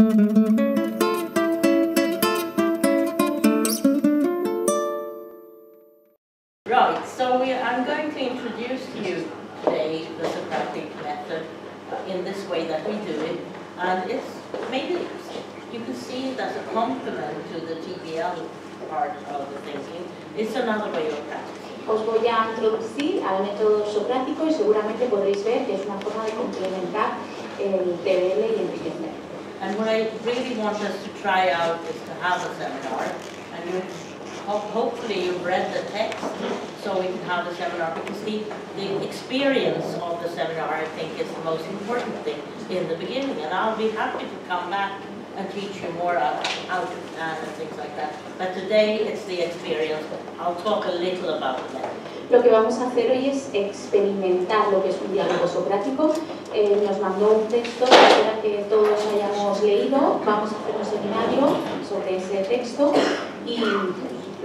Right, so I'm going to introduce to you today the Socratic method in this way that we do it, and it's maybe you can see it as a complement to the TBL part of the thinking. It's another way of practicing. Os voy a introducir al método socrático y seguramente podréis ver que es una forma de complementar el TBL y enriquecer. And what I really want us to try out is to have a seminar, and hopefully you've read the text so we can have a seminar, because the experience of the seminar, I think, is the most important thing in the beginning, and I'll be happy to come back and teach you more how to plan and things like that. But today it's the experience. I'll talk a little about the method. Lo que vamos a hacer hoy es experimentar lo que es un diálogo socrático. Nos mandó un texto para que todos hayamos leído. Vamos a hacer un seminario sobre ese texto y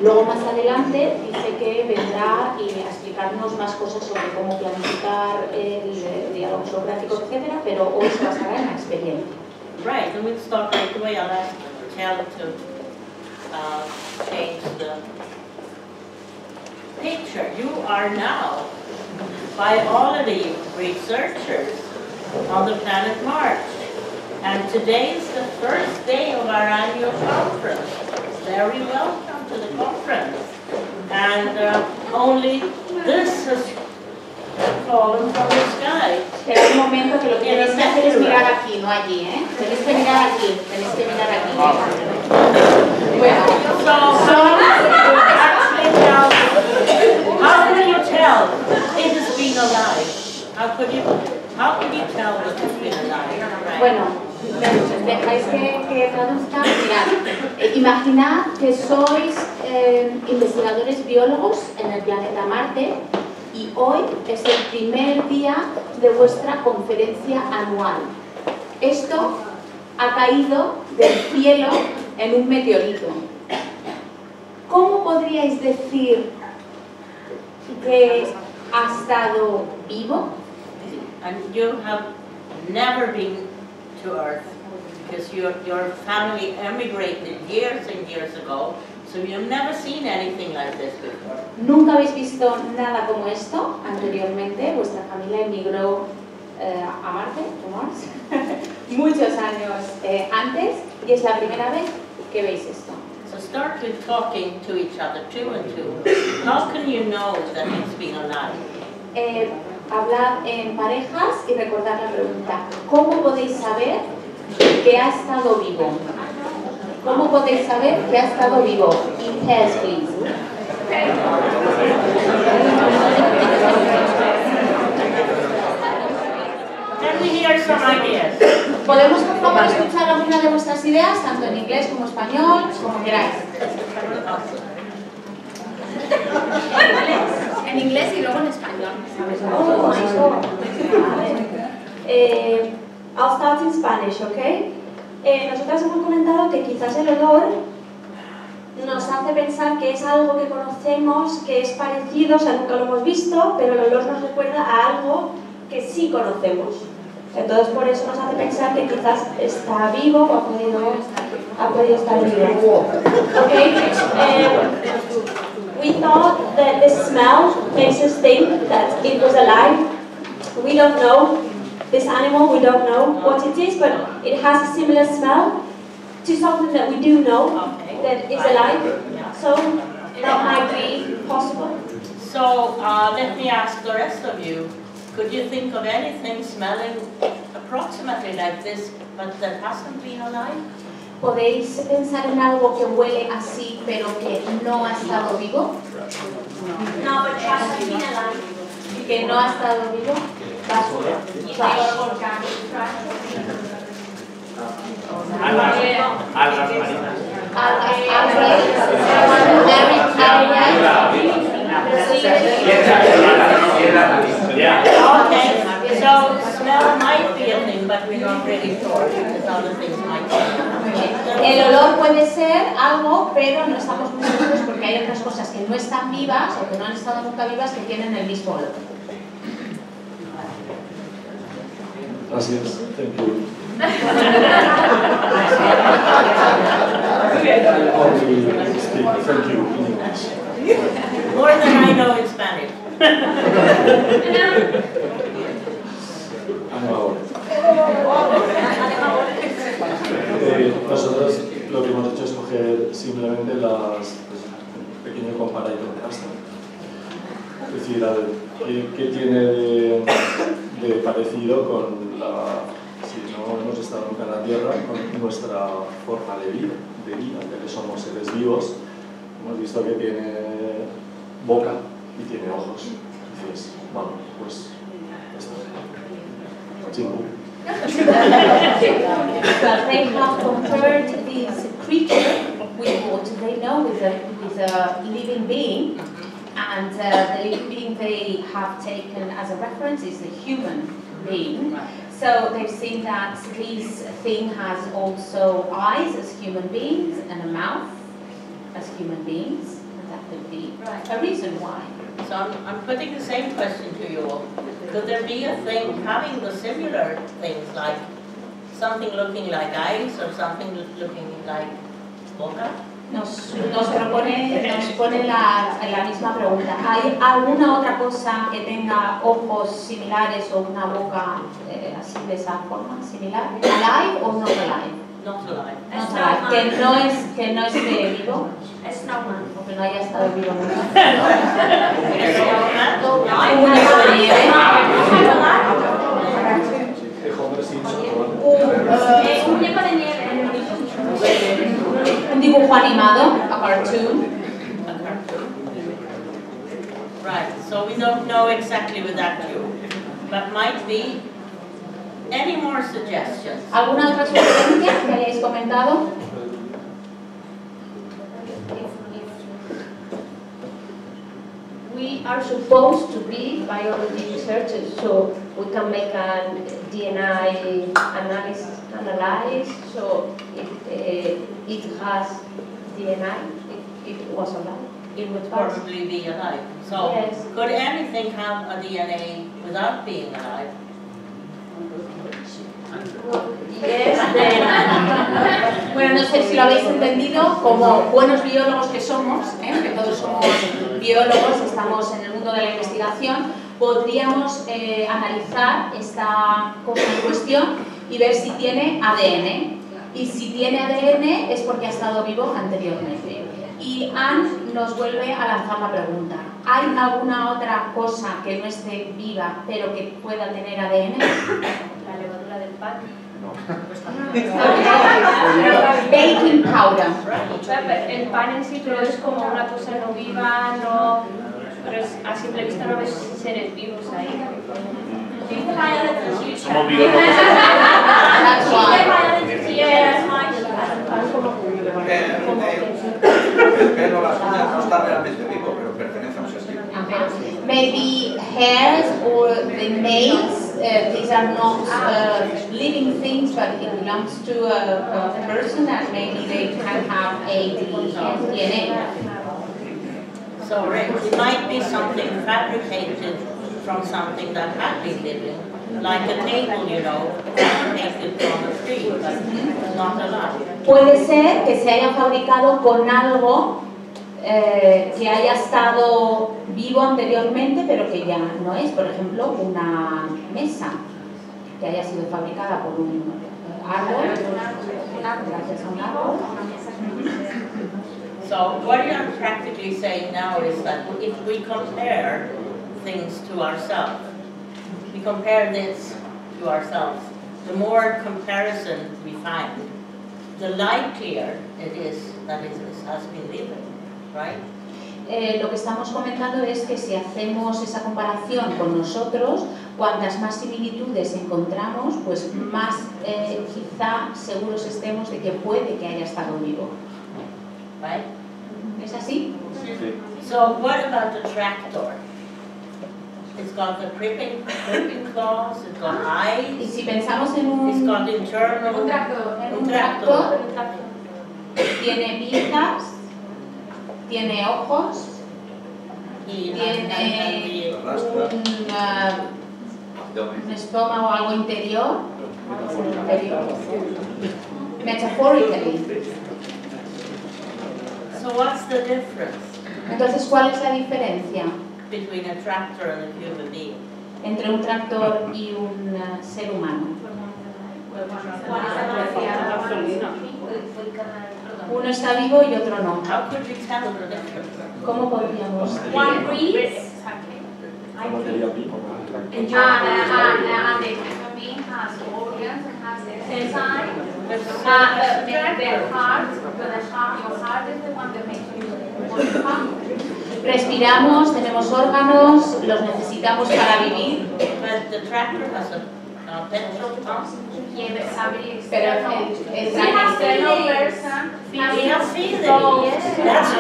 luego más adelante dice que vendrá a explicarnos más cosas sobre cómo planificar el diálogo socrático, etc. Pero hoy se basará en la experiencia. Right, and we'll start right away. I'll ask Tel to change the picture. You are now biology researchers on the planet Mars, and today is the first day of our annual conference. Very welcome to the conference. And only this has fallen from the sky. Espera un momento, que lo que tenéis que hacer es mirar aquí, no allí, ¿eh? Tenéis que mirar aquí, tenéis que mirar aquí. Bueno, actually tell, how can you tell it has been alive? How can you tell that it's been alive? Bueno, dejáis que traduzca. Mirad, imaginad que sois investigadores biólogos en el planeta Marte y hoy es el primer día de vuestra conferencia anual. Esto ha caído del cielo en un meteorito. ¿Cómo podríais decir que ha estado vivo? And you have never been to Earth because your family emigrated years and years ago. So you've never seen anything like this before. Nunca habéis visto nada como esto anteriormente. Vuestra familia emigró a Marte, muchos años antes, y es la primera vez que veis esto. So start with talking to each other, two and two. How can you know that it's been alive? Hablad en parejas y recordad la pregunta. ¿Cómo podéis saber que ha estado vivo? ¿Cómo podéis saber que ha estado vivo? In pairs, please. Can we hear some ideas? ¿Podemos, por favor, escuchar alguna de vuestras ideas, tanto en inglés como español, como queráis? En inglés y luego en español. I'll start in Spanish, okay? Nosotras hemos comentado que quizás el olor nos hace pensar que es algo que conocemos, que es parecido, o sea, nunca lo hemos visto, pero el olor nos recuerda a algo que sí conocemos. Entonces, por eso nos hace pensar que quizás está vivo o ha podido estar vivo. Okay? We thought that the smell makes us think that it was alive. We don't know this animal, we don't know what it is, but it has a similar smell to something that we do know that is alive. So that might be possible. So let me ask the rest of you, could you think of anything smelling approximately like this, but that hasn't been alive? ¿Podéis pensar en algo que huele así, pero que no ha estado vivo? No, but it hasn't been alive. ¿Que no ha estado vivo? Basura. Okay, so smell might be a thing, but we're not really sure because other things might be. El olor puede ser algo, pero no estamos muy seguros porque hay otras cosas que no están vivas o que no han estado nunca vivas que tienen el mismo olor. Gracias. Thank you. nosotros lo que hemos hecho es coger simplemente pequeño comparative cluster. Es decir, a ver, ¿qué tiene de parecido con si no hemos estado nunca en la Tierra, con nuestra forma de vida, ya que somos seres vivos? Hemos visto que tiene boca y tiene ojos. Entonces, bueno, pues esto. Chingu. But they have compared this creature with what they know with a living being, and the living being they have taken as a reference is a human being. So they've seen that this thing has also eyes as human beings and a mouth as human beings, and that could be a reason why. So I'm putting the same question to you all. Could there be a thing having the similar things, like something looking like eyes or something looking like boca? Nos pone la misma pregunta. ¿Hay alguna otra cosa que tenga ojos similares o una boca así de esa forma similar? ¿Alive o not alive? Not alive. Not alive. Que no esté vivo. Es normal. O que no haya estado vivo nunca. Un muñeco de nieve. Un muñeco de nieve. Un dibujo animado, a cartoon. Right, so we don't know exactly with that too, but might be. Any more suggestions? ¿Alguna otra sugerencia que hayáis comentado? We are supposed to be biology researchers, so we can make a DNA analysis. So if it has DNA, it was alive. It would probably be alive. So, yes. Could anything have a DNA without being alive? Bueno, no sé si lo habéis entendido, como buenos biólogos que somos, que todos somos biólogos, estamos en el mundo de la investigación, podríamos analizar esta cosa en cuestión y ver si tiene ADN. Y si tiene ADN es porque ha estado vivo anteriormente. Y Anne nos vuelve a lanzar la pregunta: ¿hay alguna otra cosa que no esté viva pero que pueda tener ADN? La levadura del pan. Baking powder. El pan en sí, pero es como una cosa no viva, no, pero es, a simple vista no ves seres vivos ahí. Somos biólogos. Pero las uñas no está realmente vivo, pero pertenece a un ser vivo. Maybe hairs or the nails, these are not living things, but it belongs to a person, and maybe they can have a DNA. So it might be something fabricated from something that had been living, like a table, you know, fabricated from a tree, but not alive. Puede ser que se haya fabricado con algo que haya estado vivo anteriormente, pero que ya no es. Por ejemplo, una mesa que haya sido fabricada por un árbol, gracias a un árbol. So what you're practically saying now is that if we compare things to ourselves, we compare this to ourselves, the more comparison we find, the likelier it is that it has been living, right? Lo que estamos comentando es que si hacemos esa comparación con nosotros, cuantas más similitudes encontramos, pues más quizá seguros estemos de que puede que haya estado vivo. Right? ¿Es así? So what about the tractor? It's got the gripping claws, it's got Y eyes, si pensamos en it's un got internal, tractor, tiene pinzas, tiene ojos, tiene un estómago, algo interior, metaphorically. So what's the difference Entonces, ¿cuál es la diferencia between a tractor and a human being? entre un tractor y un ser humano? está vivo y otro no. How could we tell the difference? ¿Cómo podríamos? One breathes. La materia prima. And the human being has organs and has inside. Their heart, your heart is the one that makes you work. Respiramos, tenemos órganos, los necesitamos para vivir. But the tractor has a petrol pump. Pero el tractor We have feelings. That's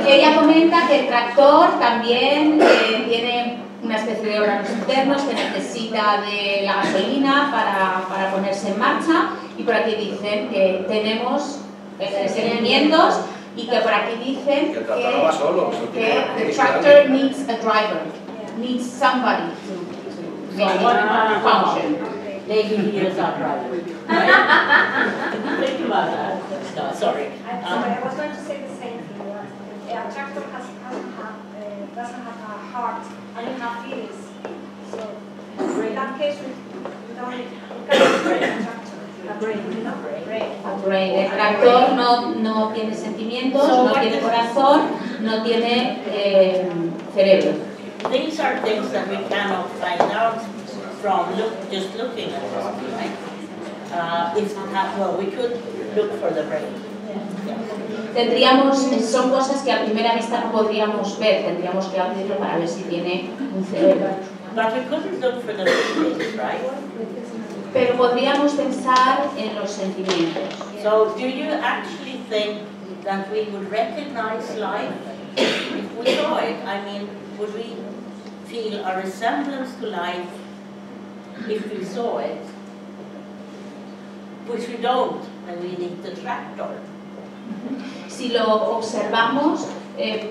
ella comenta que el tractor también tiene una especie de órganos internos que necesita de la gasolina para ponerse en marcha, y por aquí dicen que tenemos sentimientos, y que por aquí dicen que the tractor needs a driver, needs somebody to make it function. maybe he is our driver. Right? Think about that. No, sorry. I was going to say the same thing. A tractor doesn't have a heart and you have feelings. So in that case, we don't need a tractor. A brain. A brain. El tractor no tiene sentimientos, no tiene corazón, no tiene cerebro. These are things that we cannot find out from just looking at it, right? Well, we could look for the brain. Son cosas que a primera vista no podríamos ver, tendríamos que abrirlo para ver si tiene un cerebro. But we couldn't look for the feelings, right? Pero podríamos pensar en los sentimientos. So, do you actually think that we would recognize life if we saw it? I mean, would we feel a resemblance to life if we saw it? Which we don't, and we need the tractor. Si lo observamos,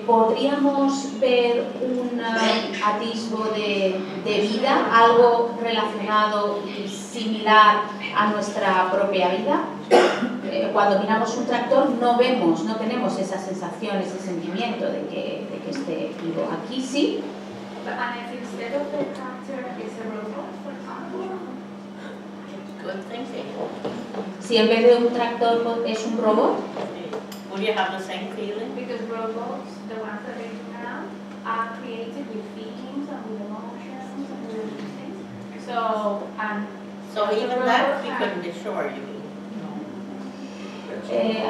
podríamos ver un atisbo de vida, algo relacionado y similar a nuestra propia vida. Cuando miramos un tractor no tenemos esa sensación, ese sentimiento de que esté vivo. Aquí sí. Good thinking. Si en vez de un tractor es un robot, Would you have the same feeling? Because robots, the ones that they have, are created with feelings and with emotions and with these things. So even that we couldn't assure you.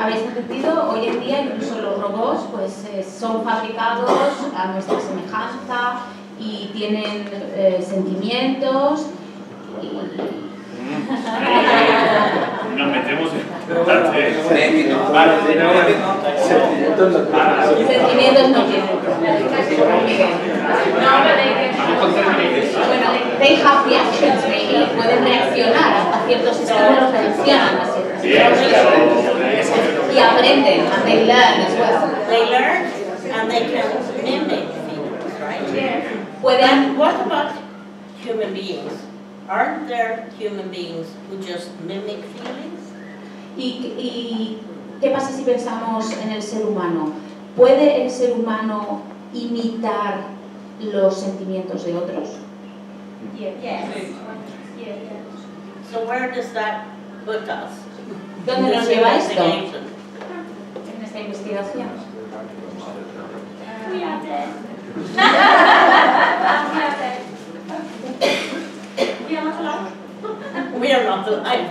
¿habéis entendido? Hoy en día incluso los robots pues, son fabricados a nuestra semejanza y tienen sentimientos Nos metemos en sentimientos no tienen. Bueno, they have reactions, maybe. Pueden reaccionar a ciertos estímulos, reaccionan a ciertos estímulos. Y aprenden, and they learn as well. They learn and they can mimic feelings, right? And what about human beings? Aren't there human beings who just mimic feelings? ¿Y qué pasa si pensamos en el ser humano? ¿Puede el ser humano imitar los sentimientos de otros? yes. So where does that put us? ¿Dónde nos This lleva esto? investigation. En esta investigación. We are dead. We are not alive. We are not alive.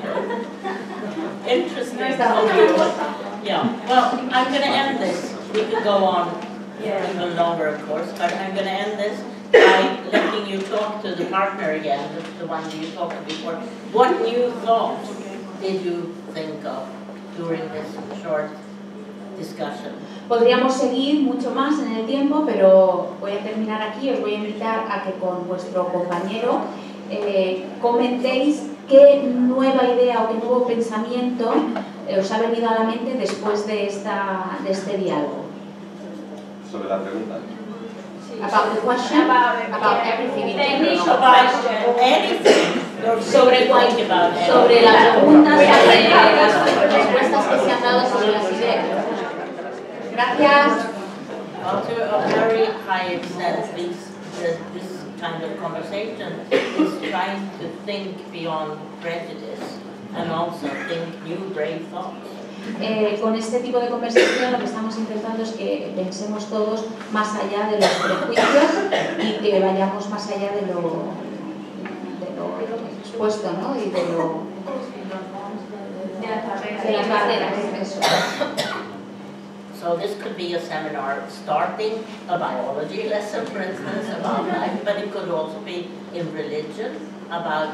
Interesting. Yeah. Well, I'm going to end this. We could go on even longer, of course, but I'm going to end this by letting you talk to the partner again, the one you talked to before. What new thoughts did you think of during this short discussion? Podríamos seguir mucho más en el tiempo, pero voy a terminar aquí. Os voy a invitar a que con vuestro compañero comentéis qué nueva idea o qué nuevo pensamiento os ha venido a la mente después de este diálogo. Sobre la pregunta. About the question, about everything in general. About anything. Sobre las preguntas, sobre las respuestas que se han dado sobre las ideas. Gracias. Well, to a very high extent, this kind of conversation is trying to think beyond prejudice and also think new brave thoughts. Con este tipo de conversación lo que estamos intentando es que pensemos todos más allá de los prejuicios y que vayamos más allá de lo expuesto, ¿no? Y de las barreras. Eso. So this could be a seminar starting a biology lesson, for instance, about life, but it could also be in religion, about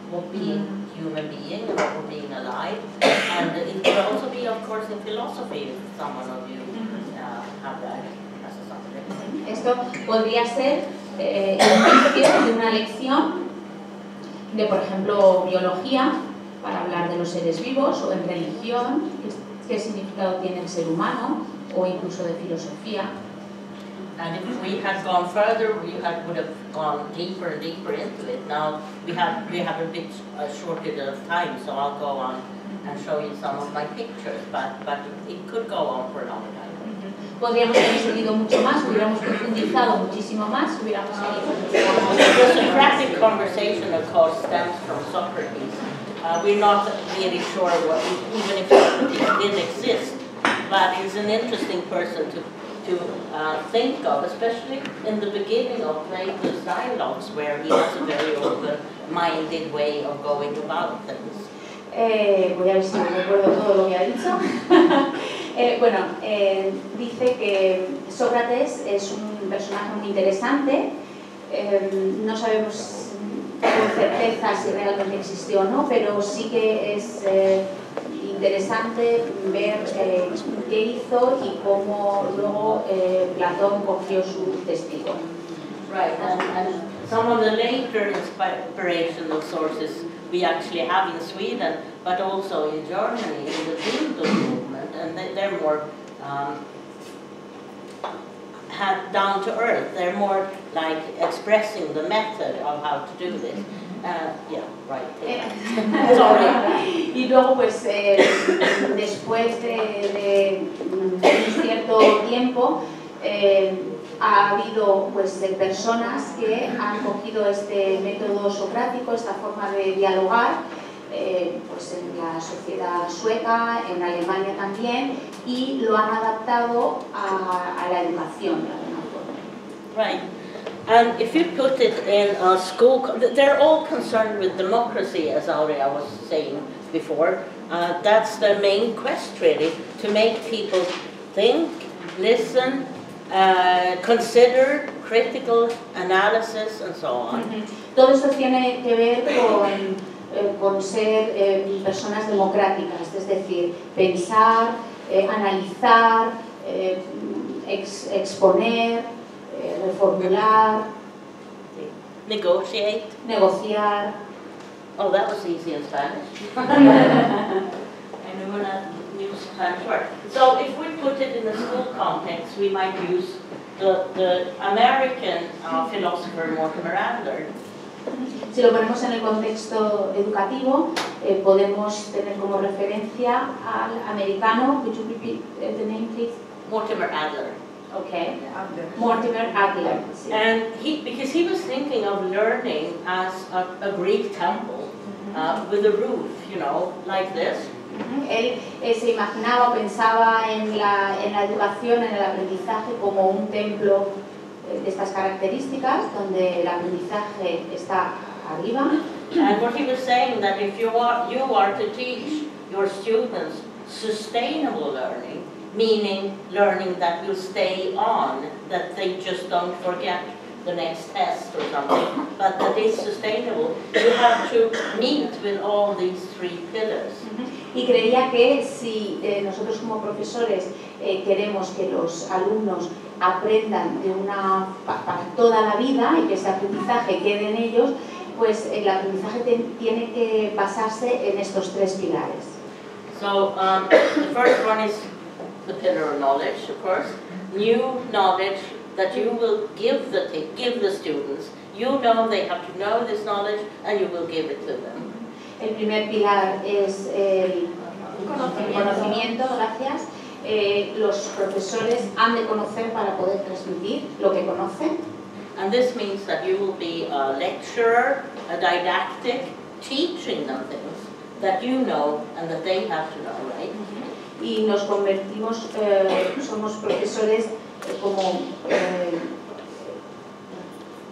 what being human being and what being alive. And it could also be, of course, in philosophy, if someone of you have that as a subject. Esto podría ser el inicio de una lección de, por ejemplo, biología, para hablar de los seres vivos, o en religión, qué significado tiene el ser humano, o incluso de filosofía. And if we had gone further, we would have gone deeper and deeper into it. Now we have a bit shortage of time, so I'll go on and show you some of my pictures, but it could go on for a long time. Podríamos haber seguido mucho más, hubiéramos profundizado muchísimo más, hubiéramos seguido. The Socratic conversation, of course, stems from Socrates. We're not really sure even if Socrates did exist, but he's an interesting person to think of, especially in the beginning of Plato's dialogues, where he has a very open-minded way of going about things. Voy a ver si recuerdo todo lo que ha dicho. Dice que Sócrates es un personaje muy interesante. No sabemos con certeza si realmente existió o no, pero sí que es interesante ver qué hizo y cómo luego Platón cogió su testigo. Right, and some of the later inspirational sources we actually have in Sweden, but also in Germany, in the Pihlgren movement, and they're more down to earth. They're more like expressing the method of how to do this. Yeah, right. Sorry. Y luego, pues, después de un cierto tiempo, ha habido pues personas que han cogido este método socrático, esta forma de dialogar, pues en la sociedad sueca, en Alemania también, y lo han adaptado a la educación de alguna forma. Right. And if you put it in a school, they're all concerned with democracy, as Aurea was saying before. That's the main quest, really, to make people think, listen, consider, critical analysis, and so on. Todo esto tiene que ver con ser personas democráticas, es decir, pensar, analizar, exponer, reformular, negotiate, negociar. Oh, that was easy in Spanish. And we will not use Spanish word. So if we put it in a school context, we might use the American philosopher Mortimer Adler. Si lo ponemos en el contexto educativo, podemos tener como referencia al americano. Could you repeat the name, please? Mortimer Adler. Okay. Mortimer Adler. And because he was thinking of learning as a Greek temple with a roof, you know, like this. Él se imaginaba o pensaba en la educación, en el aprendizaje como un templo de estas características, donde el aprendizaje está arriba. And what he was saying that if you are to teach your students sustainable learning, meaning learning that will stay on, that they just don't forget the next test or something, but that is sustainable, you have to meet with all these three pillars. Y creía que si nosotros como profesores queremos que los alumnos aprendan para toda la vida y que ese aprendizaje quede en ellos, pues el aprendizaje tiene que basarse en estos tres pilares. So the first one is the pillar of knowledge, of course. New knowledge that you will give the students. You know they have to know this knowledge and you will give it to them. El primer pilar es el conocimiento, gracias. Los profesores han de conocer para poder transmitir lo que conocen. And this means that you will be a lecturer, a didactic, teaching them things that you know and that they have to know, right? Y nos convertimos, somos profesores como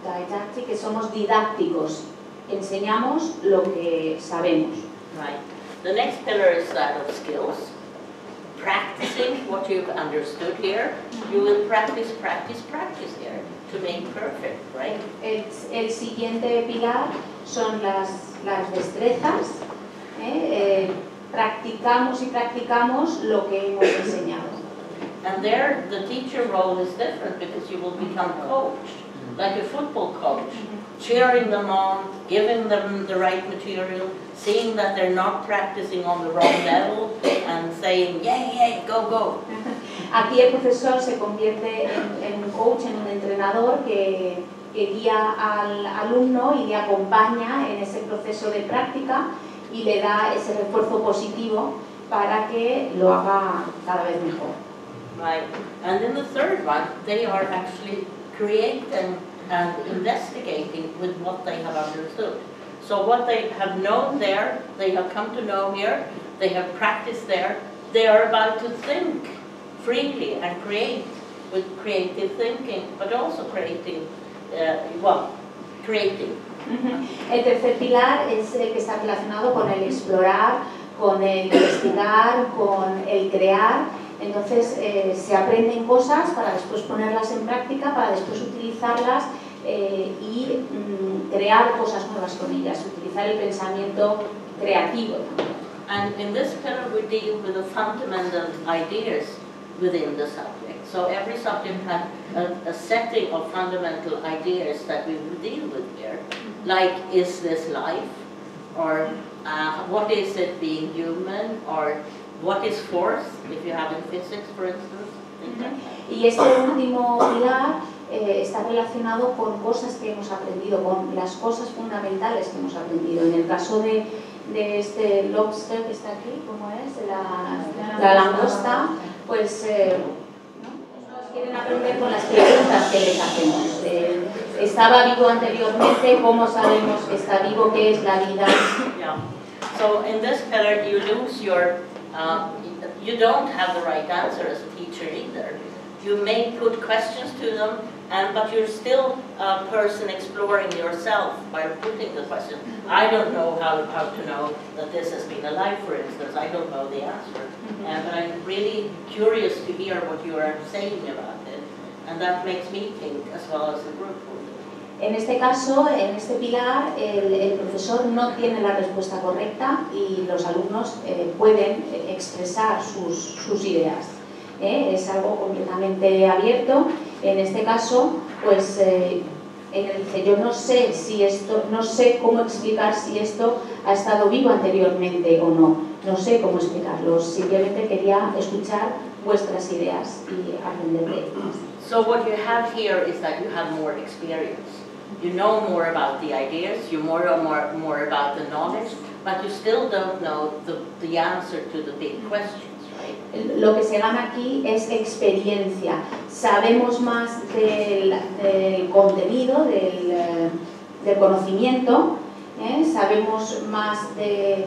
didactic, que somos didácticos, enseñamos lo que sabemos. Right. The next pillar is that of skills. Practicing what you've understood here, you will practice here to make perfect, right? El siguiente pilar son las destrezas. Practicamos y practicamos lo que hemos enseñado. And there, the teacher role is different because you will become coached, like a football coach, cheering them on, giving them the right material, seeing that they're not practicing on the wrong level, and saying, yay, go, go. Aquí el profesor se convierte en un coach, en un entrenador que guía al alumno y le acompaña en ese proceso de práctica y le da ese refuerzo positivo para que lo haga cada vez mejor. Right. And then the third one, they are actually creating and investigating with what they have understood. So what they have known there, they have come to know here, they have practiced there, they are about to think freely and create with creative thinking, but also creating, creating. El tercer pilar es el que está relacionado con el explorar, con el investigar, con el crear. Entonces se aprenden cosas para después ponerlas en práctica, para después utilizarlas y crear cosas nuevas con ellas, utilizar el pensamiento creativo también. And in this pillar we deal with the fundamental ideas within the subject. So every subject has a setting of fundamental ideas that we will deal with here. Like, is this life? Or what is it being human? Or what is force, if you have in physics, for instance? Y este último pilar está relacionado con cosas que hemos aprendido, con las cosas fundamentales que hemos aprendido. En el caso de este lobster que está aquí, ¿cómo es? La langosta, pues quieren aprender con las preguntas que les hacemos. ¿Estaba vivo anteriormente? ¿Cómo sabemos que está vivo? ¿Qué es la vida? Yeah. So in this pillar you lose your, you don't have the right answer as a teacher either. You may put questions to them, but you're still a person exploring yourself by putting the question. I don't know how to know that this has been alive, for instance. I don't know the answer. But I'm really curious to hear what you are saying about it. And that makes me think as well as the group will do. En este caso, en este pilar, el profesor no tiene la respuesta correcta y los alumnos pueden expresar sus ideas. Es algo completamente abierto. En este caso, pues ella dice, yo no sé si esto, no sé cómo explicar si esto ha estado vivo anteriormente o no. No sé cómo explicarlo. Simplemente quería escuchar vuestras ideas y aprender de ellas. So what you have here is that you have more experience. You know more about the ideas, you more about the knowledge, but you still don't know the answer to the big questions. Lo que se gana aquí es experiencia. Sabemos más del contenido, del conocimiento, sabemos más de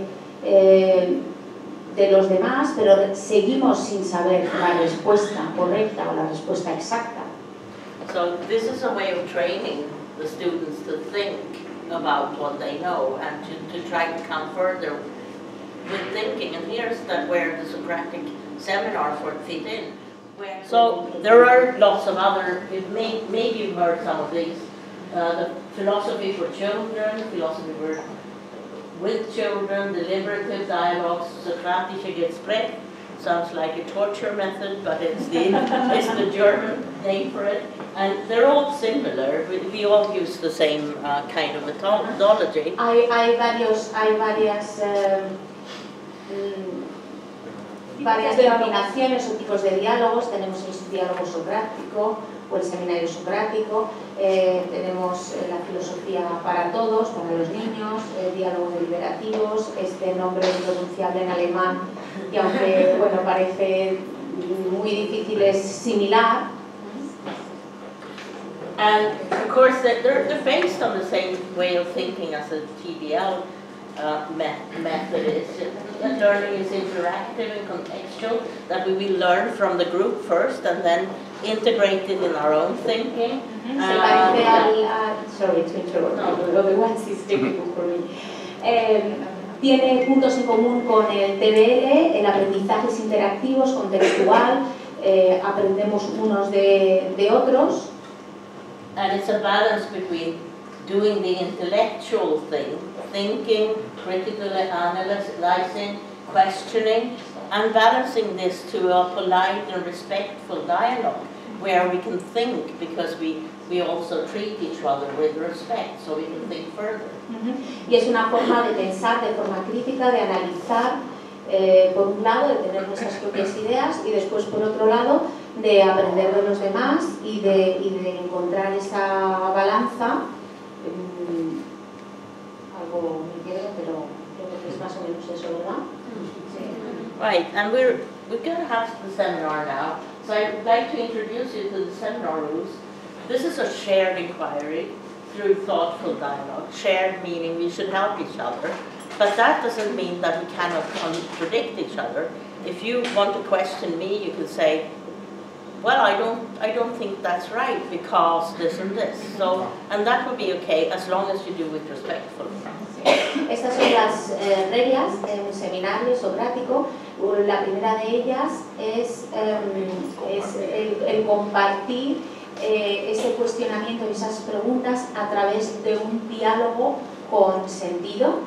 los demás, pero seguimos sin saber la respuesta correcta o la respuesta exacta. So this is a way of training the students to think about what they know and to try to come further with thinking, and here's where the Socratic seminars would fit in. So there are lots of other, maybe you've heard some of these, the philosophy for children, philosophy for with children, deliberative dialogues, Socratische Gespräch, sounds like a torture method, but it's the German name for it, and they're all similar, we all use the same kind of methodology. Hay varias denominaciones o tipos de diálogos. Tenemos el diálogo socrático o el seminario socrático, tenemos la filosofía para todos, para los niños, diálogos deliberativos, este nombre impronunciable en alemán, que aunque bueno, parece muy difícil, es similar. And of course they're based on the same way of thinking as a TBL. method is. Learning is interactive and contextual, that we will learn from the group first and then integrate it in our own thinking. Se parece al... Sorry to interrupt, no, otherwise it's difficult for me. Tiene puntos en común con el TBL, el aprendizaje es interactivo, es contextual, aprendemos unos de otros. And it's a balance between doing the intellectual thing, thinking, critically analyzing, questioning, and balancing this to a polite and respectful dialogue, where we can think, because we also treat each other with respect, so we can think further. Y es una forma de pensar de forma crítica, de analizar, por un lado, de tener nuestras propias ideas, y después, por otro lado, de aprender de los demás y de encontrar esa balanza. Algo me quedo, pero creo que es más o menos eso, ¿verdad? Right, and we're going to have the seminar now, so I'd like to introduce you to the seminar rules. This is a shared inquiry through thoughtful dialogue. Shared meaning we should help each other, but that doesn't mean that we cannot contradict each other. If you want to question me, you can say, well, I don't think that's right because this and this. So, and that would be okay as long as you do it respectfully. Estas son las reglas de un seminario socrático. La primera de ellas es el compartir ese cuestionamiento y esas preguntas a través de un diálogo con sentido.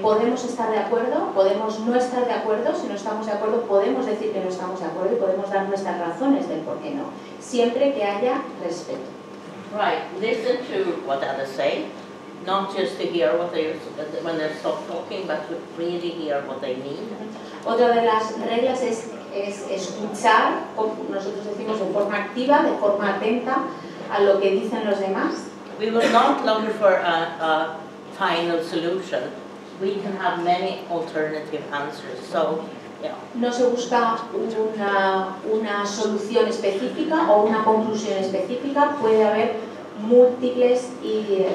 Podemos estar de acuerdo, podemos no estar de acuerdo. Si no estamos de acuerdo, podemos decir que no estamos de acuerdo y podemos dar nuestras razones del por qué no, siempre que haya respeto. Right, listen to what others say, not just to hear what when they stop talking, but to really hear what they mean. Otra de las reglas es escuchar, nosotros decimos de forma activa, de forma atenta a lo que dicen los demás. We will not look for a final solution. We can have many alternative answers. So, yeah. No se busca una solución específica o una conclusión específica. Puede haber múltiples y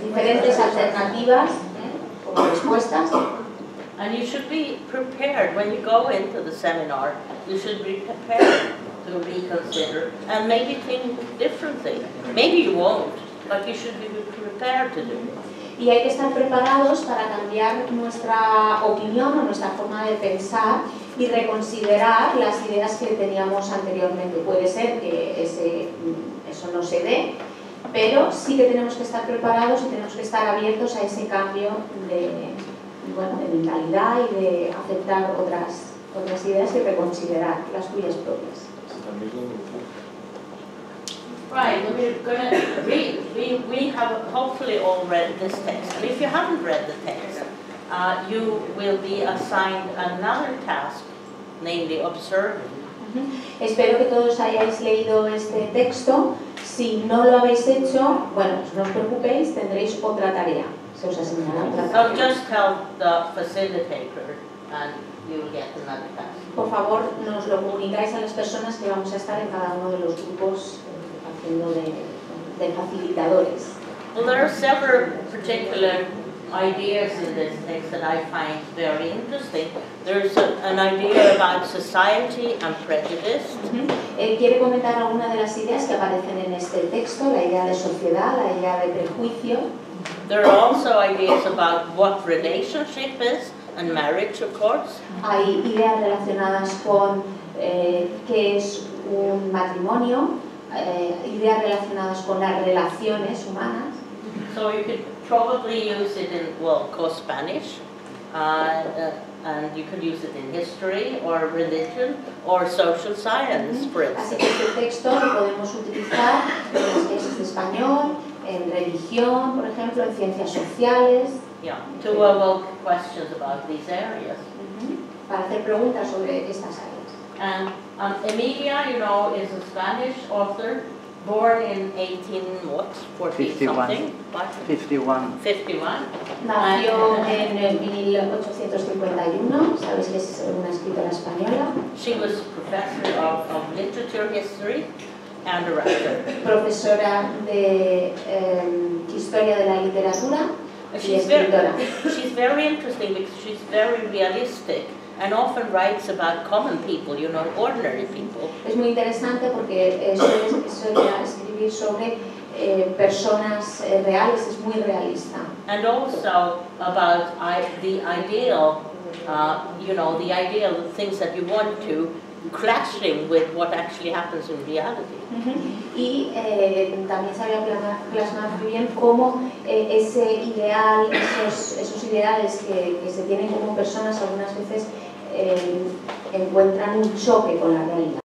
diferentes alternativas como respuestas. And you should be prepared when you go into the seminar. You should be prepared to reconsider and maybe think differently. Maybe you won't, but you should be prepared to do it. Y hay que estar preparados para cambiar nuestra opinión o nuestra forma de pensar y reconsiderar las ideas que teníamos anteriormente. Puede ser que eso no se dé, pero sí que tenemos que estar preparados y tenemos que estar abiertos a ese cambio de mentalidad y de aceptar otras ideas y reconsiderar las tuyas propias. Right, we're going to read. We have hopefully all read this text. And if you haven't read the text, you will be assigned another task, namely observing. Espero que todos hayáis leído este texto. Si no lo habéis hecho, bueno, pues no os preocupéis, tendréis otra tarea. Se os asignará otra tarea. So just tell the facilitator and you will get another task. Por favor, nos lo comunicáis a las personas que vamos a estar en cada uno de los grupos haciendo de facilitadores. Well, there are several particular ideas in this text that I find very interesting. There's an idea about society and prejudice. Quiere comentar alguna de las ideas que aparecen en este texto, la idea de sociedad, la idea de prejuicio. There are also ideas about what relationship is, and marriage, of course. Hay ideas relacionadas con qué es un matrimonio, ideas relacionadas con las relaciones humanas. So you could probably use it in, well, of course, Spanish, and you could use it in history, or religion, or social science, for instance. Así que este texto lo podemos utilizar en las clases de español, en religión, por ejemplo, en ciencias sociales. Yeah, to evoke questions about these areas. Para hacer preguntas sobre estas áreas. And Emilia, you know, is a Spanish author, born in 1840 something. What? 51. 51. Nació en 1851, sabéis que es una escritora española. She was professor of literature history and director. Profesora de historia de la literatura y escritora. She's very interesting because she's very realistic and often writes about common people, you know, ordinary people. Es muy interesante porque suele escribir sobre personas reales, es muy realista. And also about the ideal, you know, the ideal things that you want to, clashing with what actually happens in reality. Y también sabía plasmar muy bien cómo ese ideal, esos ideales que se tienen como personas algunas veces encuentran un choque con la realidad.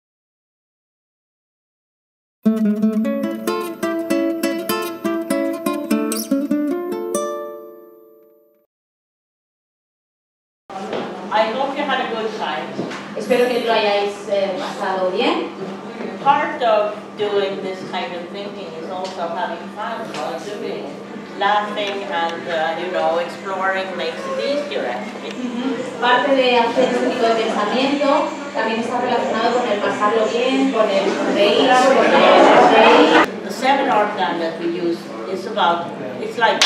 I hope you had a good time. Espero que lo hayáis pasado bien. Part of doing this kind of thinking is also having fun while doing it. Laughing and, you know, exploring makes it easier actually. Parte de hacer este tipo de pensamiento también está relacionado con el pasarlo bien, con el sonreír, con el reír. The seminar plan that we use is about, it's like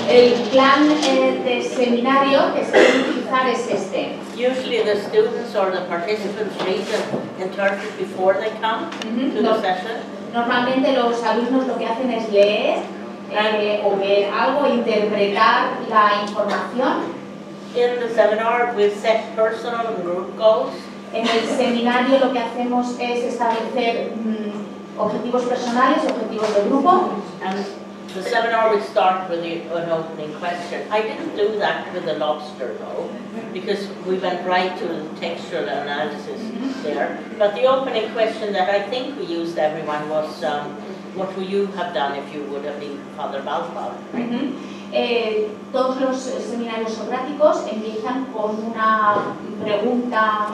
El plan de seminario que se debe utilizar es este. usually the students or the participants read and interpret before they come to the session. Normalmente los alumnos lo que hacen es leer o ver algo, interpretar la información. In the seminar we set personal and group goals. En el seminario lo que hacemos es establecer objetivos personales, objetivos de grupo. And the seminar would start with an opening question. I didn't do that with the lobster though, because we went right to the textual analysis there. But the opening question that I think we used everyone was, what would you have done if you would have been Father Balthazar? Right? Todos los seminarios socráticos empiezan con una pregunta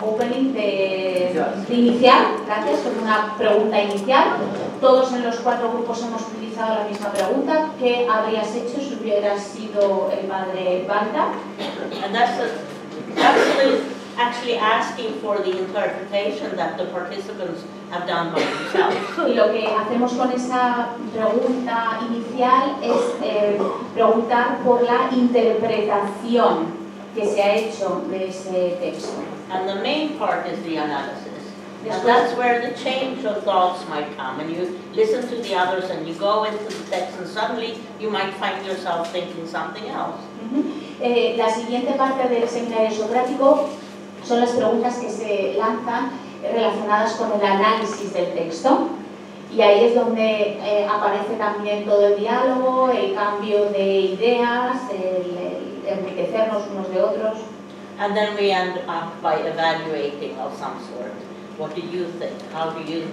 opening de inicial, gracias, con una pregunta inicial. Todos en los 4 grupos hemos utilizado la misma pregunta. ¿Qué habrías hecho si hubieras sido el padre Balta? And that's actually asking for the interpretation that the participants have done by themselves. Y lo que hacemos con esa pregunta inicial es preguntar por la interpretación que se ha hecho de ese texto. And the main part is the analysis. And that's where the change of thoughts might come. And you listen to the others and you go into the text and suddenly you might find yourself thinking something else. La siguiente parte del seminario socrático son las preguntas que se lanzan relacionadas con el análisis del texto. Y ahí es donde aparece también todo el diálogo, el cambio de ideas, el enriquecernos unos de otros. And then we end up by evaluating of some sort. What do you think? How do you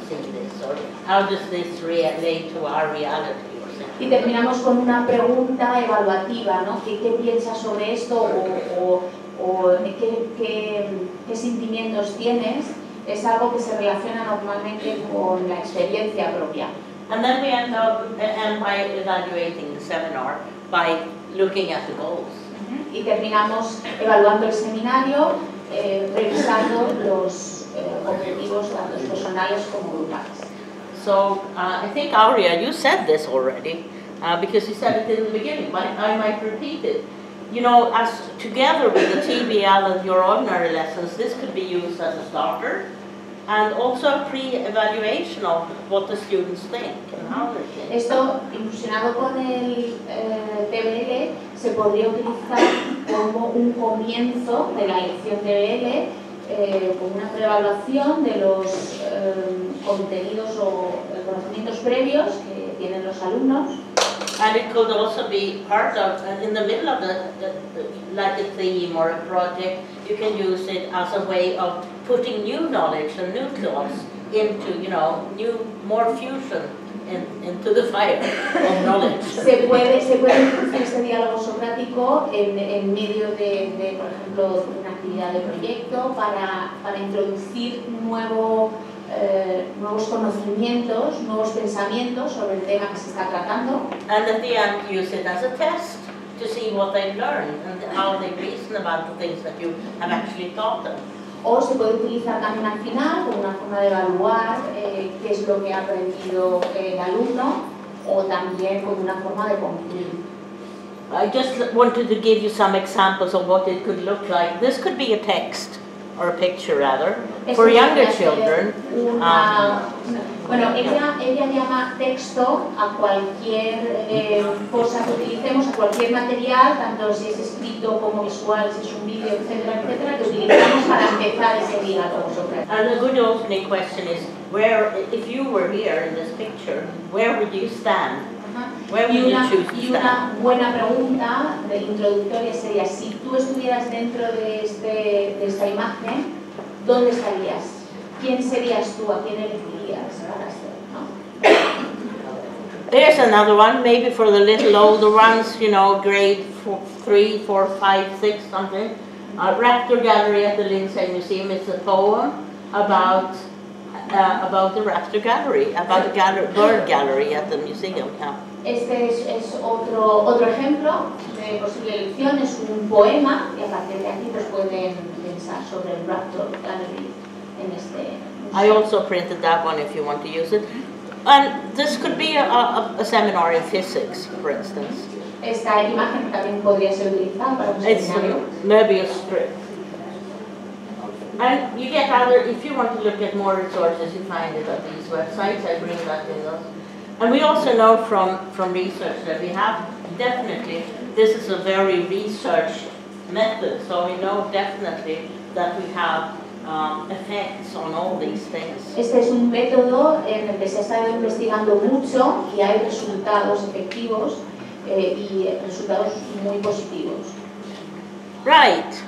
see this? Or how does this relate to our reality? Y terminamos con una pregunta evaluativa, ¿no? ¿Qué piensas sobre esto? O ¿qué sentimientos tienes? Es algo que se relaciona normalmente con la experiencia propia. And then we end by evaluating the seminar by looking at the goals. Y terminamos evaluando el seminario, revisando los objetivos tanto personales como grupales. So I think Aurea, you said this already, because you said it in the beginning, but I might repeat it. You know, as together with the TBL and your ordinary lessons, this could be used as a starter and also a pre-evaluation of what the students think and how they think. Esto, inclusionado con el TBL, se podría utilizar como un comienzo de la lección TBL, con una preevaluación de los contenidos o conocimientos previos que tienen los alumnos. And it could also be part of, in the middle of like a theme or a project, you can use it as a way of putting new knowledge and new thoughts into, you know, more fusion into the fire of knowledge. Se puede utilizar este diálogo socrático en medio de, por ejemplo, una actividad de proyecto para introducir nuevos conocimientos, nuevos pensamientos sobre el tema que se está tratando. And at the end, use it as a test to see what they've learned and how they reason about the things that you have actually taught them. O se puede utilizar también al final como una forma de evaluar qué es lo que ha aprendido el alumno, o también como una forma de concluir. I just wanted to give you some examples of what it could look like. This could be a text, or a picture rather, for younger children. Bueno, ella llama texto a cualquier cosa que utilicemos, a cualquier material, tanto si es escrito como visual, si es un vídeo, etcétera, etcétera, que utilizamos para empezar ese diálogo Socrático. And a good opening question is, where, if you were here in this picture, where would you stand? Where would you choose to Y una buena pregunta introductoria sería, si tú estuvieras dentro de esta imagen, ¿dónde estarías? ¿Quién serías tú? ¿A quién elegirías para ser? ¿No? There's another one, maybe for the little older ones, you know, grade 3, 4, 5, 6, something. Raptor Gallery at the Lindsay Museum. It's a poem about the Raptor Gallery, about the bird gallery at the museum. Yeah. Este es otro ejemplo de posible elección, es un poema y a partir de aquí pues pueden pensar sobre el Raptor Gallery en este museo. I also printed that one if you want to use it. And this could be a seminar in physics, for instance. Esta imagen también podría ser utilizada para un seminario. Maybe a strip. And you get other, if you want to look at more resources, you find it at these websites. I bring that in those. And we also know from research that we have definitely, this is a very research method, so we know definitely that we have effects on all these things. Este es un método en el que se ha estado investigando mucho y hay resultados efectivos y resultados muy positivos. Right.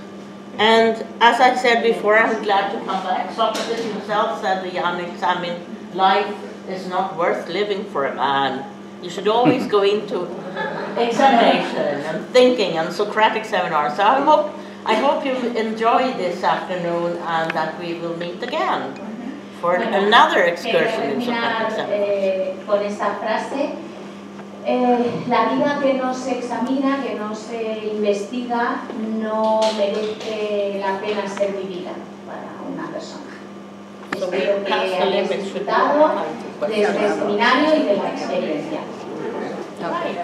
And as I said before, I'm glad to come back. Socrates himself said the unexamined life is not worth living for a man. You should always go into examination and thinking and Socratic seminars. So I hope you enjoy this afternoon and that we will meet again for another excursion in Socratic seminars. Con esta frase, la vida que no se examina, que no se investiga, no merece la pena ser vivida para una persona. Espero que hayáis disfrutado de este seminario y de la experiencia. Okay.